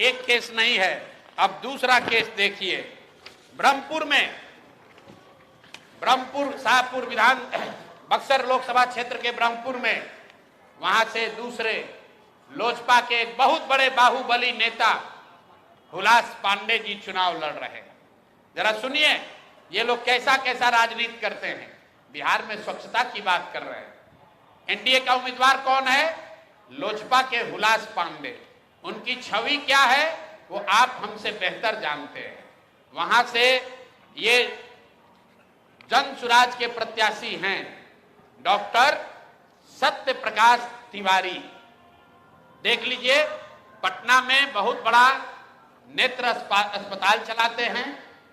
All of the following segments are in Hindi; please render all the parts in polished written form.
एक केस नहीं है। अब दूसरा केस देखिए, ब्रह्मपुर में, ब्रह्मपुर शाहपुर विधान बक्सर लोकसभा क्षेत्र के ब्रह्मपुर में, वहां से दूसरे लोजपा के एक बहुत बड़े बाहुबली नेता हुलास पांडे जी चुनाव लड़ रहे हैं। जरा सुनिए ये लोग कैसा कैसा राजनीति करते हैं। बिहार में स्वच्छता की बात कर रहे हैं। एनडीए का उम्मीदवार कौन है? लोजपा के हुलास पांडे। उनकी छवि क्या है वो आप हमसे बेहतर जानते हैं। वहां से ये जन सुराज के प्रत्याशी हैं डॉक्टर सत्य प्रकाश तिवारी। देख लीजिए, पटना में बहुत बड़ा नेत्र अस्पताल चलाते हैं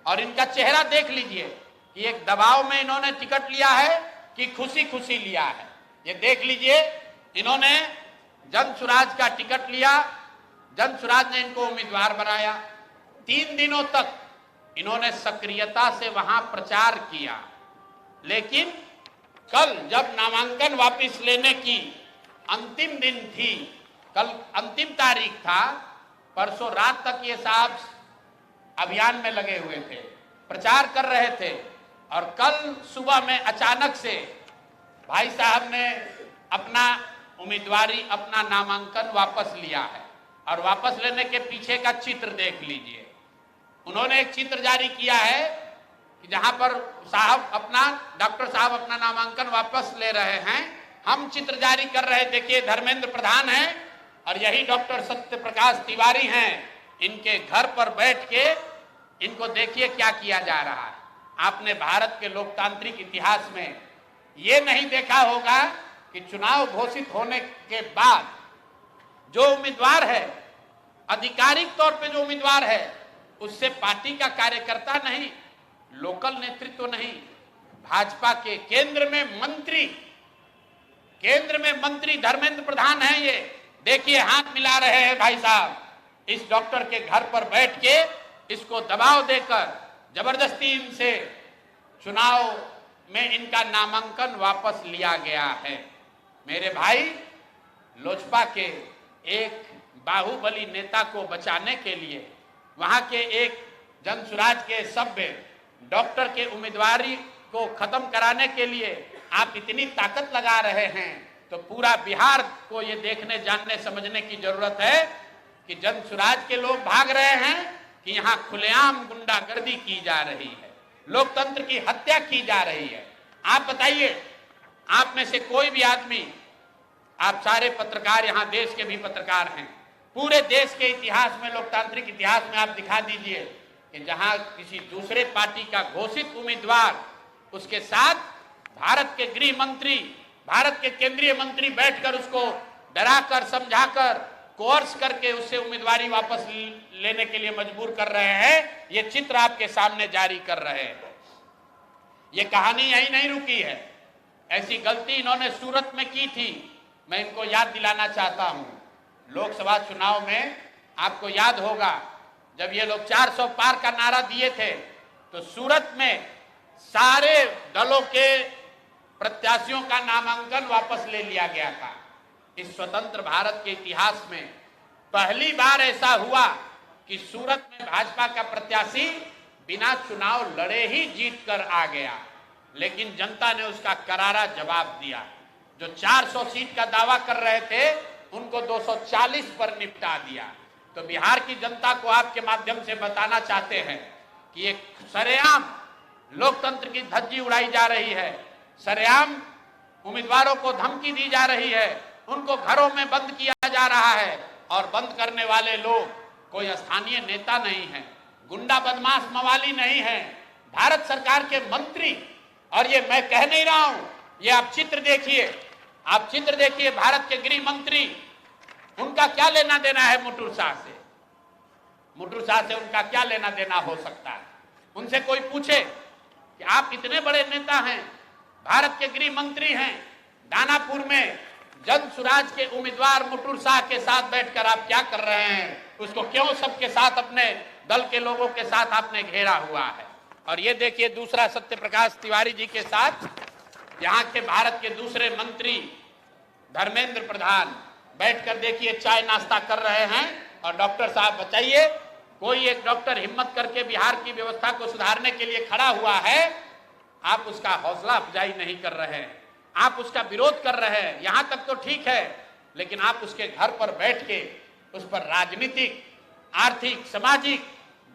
और इनका चेहरा देख लीजिए कि एक दबाव में इन्होंने टिकट लिया है कि खुशी खुशी लिया है। ये देख लीजिए, इन्होंने जन सुराज का टिकट लिया, जन सुराज ने इनको उम्मीदवार बनाया। 3 दिनों तक इन्होंने सक्रियता से वहां प्रचार किया, लेकिन कल जब नामांकन वापस लेने की अंतिम दिन थी, कल अंतिम तारीख था, परसों रात तक ये साहब अभियान में लगे हुए थे, प्रचार कर रहे थे, और कल सुबह में अचानक से भाई साहब ने अपना उम्मीदवारी, अपना नामांकन वापस लिया है। और वापस लेने के पीछे का चित्र देख लीजिए। उन्होंने एक चित्र जारी किया है कि जहां पर साहब अपना, डॉक्टर साहब अपना नामांकन वापस ले रहे हैं। हम चित्र जारी कर रहे, देखिए धर्मेंद्र प्रधान हैं और यही डॉक्टर सत्य प्रकाश तिवारी हैं। इनके घर पर बैठ के इनको देखिए क्या किया जा रहा है। आपने भारत के लोकतांत्रिक इतिहास में ये नहीं देखा होगा कि चुनाव घोषित होने के बाद जो उम्मीदवार है, आधिकारिक तौर पे जो उम्मीदवार है, उससे पार्टी का कार्यकर्ता नहीं, लोकल नेतृत्व नहीं, भाजपा के केंद्र में मंत्री धर्मेंद्र प्रधान हैं। ये देखिए हाथ मिला रहे हैं भाई साहब, इस डॉक्टर के घर पर बैठ के इसको दबाव देकर जबरदस्ती इनसे चुनाव में इनका नामांकन वापस लिया गया है। मेरे भाई, लोजपा के एक बाहुबली नेता को बचाने के लिए, वहां के एक जनसुराज के सभ्य डॉक्टर के उम्मीदवारी को खत्म कराने के लिए आप इतनी ताकत लगा रहे हैं, तो पूरा बिहार को ये देखने, जानने, समझने की जरूरत है कि जनसुराज के लोग भाग रहे हैं कि यहाँ खुलेआम गुंडागर्दी की जा रही है, लोकतंत्र की हत्या की जा रही है। आप बताइए, आप में से कोई भी आदमी, आप सारे पत्रकार, यहाँ देश के भी पत्रकार हैं, पूरे देश के इतिहास में, लोकतांत्रिक इतिहास में आप दिखा दीजिए कि जहां किसी दूसरे पार्टी का घोषित उम्मीदवार, उसके साथ भारत के गृह मंत्री, भारत के केंद्रीय मंत्री बैठकर उसको डराकर, समझाकर, कोर्स करके उससे उम्मीदवारी वापस लेने के लिए मजबूर कर रहे हैं। ये चित्र आपके सामने जारी कर रहे हैं। ये कहानी यही नहीं रुकी है। ऐसी गलती इन्होंने सूरत में की थी। मैं इनको याद दिलाना चाहता हूं, लोकसभा चुनाव में आपको याद होगा जब ये लोग 400 पार का नारा दिए थे, तो सूरत में सारे दलों के प्रत्याशियों का नामांकन वापस ले लिया गया था। इस स्वतंत्र भारत के इतिहास में पहली बार ऐसा हुआ कि सूरत में भाजपा का प्रत्याशी बिना चुनाव लड़े ही जीत कर आ गया, लेकिन जनता ने उसका करारा जवाब दिया। जो 400 सीट का दावा कर रहे थे, उनको 240 पर निपटा दिया। तो बिहार की जनता को आपके माध्यम से बताना चाहते हैं कि एक सरेआम लोकतंत्र की धज्जी उड़ाई जा रही है, सरेआम उम्मीदवारों को धमकी दी जा रही है, उनको घरों में बंद किया जा रहा है, और बंद करने वाले लोग कोई स्थानीय नेता नहीं है, गुंडा बदमाश मवाली नहीं है, भारत सरकार के मंत्री। और ये मैं कह नहीं रहा हूं, ये आप चित्र देखिए, आप चित्र देखिए, भारत के गृह मंत्री, उनका क्या लेना देना है मुटुर शाह से? मुटुर शाह से उनका क्या लेना देना हो सकता है? उनसे कोई पूछे कि आप इतने बड़े नेता हैं, भारत के गृह मंत्री हैं, दानापुर में जनसुराज के उम्मीदवार मुटुर शाह के साथ बैठकर आप क्या कर रहे हैं? उसको क्यों सबके साथ, अपने दल के लोगों के साथ आपने घेरा हुआ है? और ये देखिए दूसरा सत्य प्रकाश तिवारी जी के साथ यहाँ के भारत के दूसरे मंत्री धर्मेंद्र प्रधान बैठकर देखिए चाय नाश्ता कर रहे हैं, और डॉक्टर साहब बताइए, कोई एक डॉक्टर हिम्मत करके बिहार की व्यवस्था को सुधारने के लिए खड़ा हुआ है, आप उसका हौसला अफजाई नहीं कर रहे हैं, आप उसका विरोध कर रहे हैं। यहां तक तो ठीक है, लेकिन आप उसके घर पर बैठ के उस पर राजनीतिक, आर्थिक, सामाजिक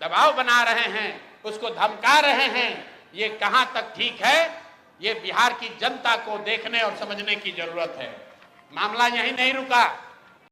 दबाव बना रहे हैं, उसको धमका रहे हैं। ये कहां तक ठीक है, ये बिहार की जनता को देखने और समझने की जरूरत है। मामला यहीं नहीं रुका।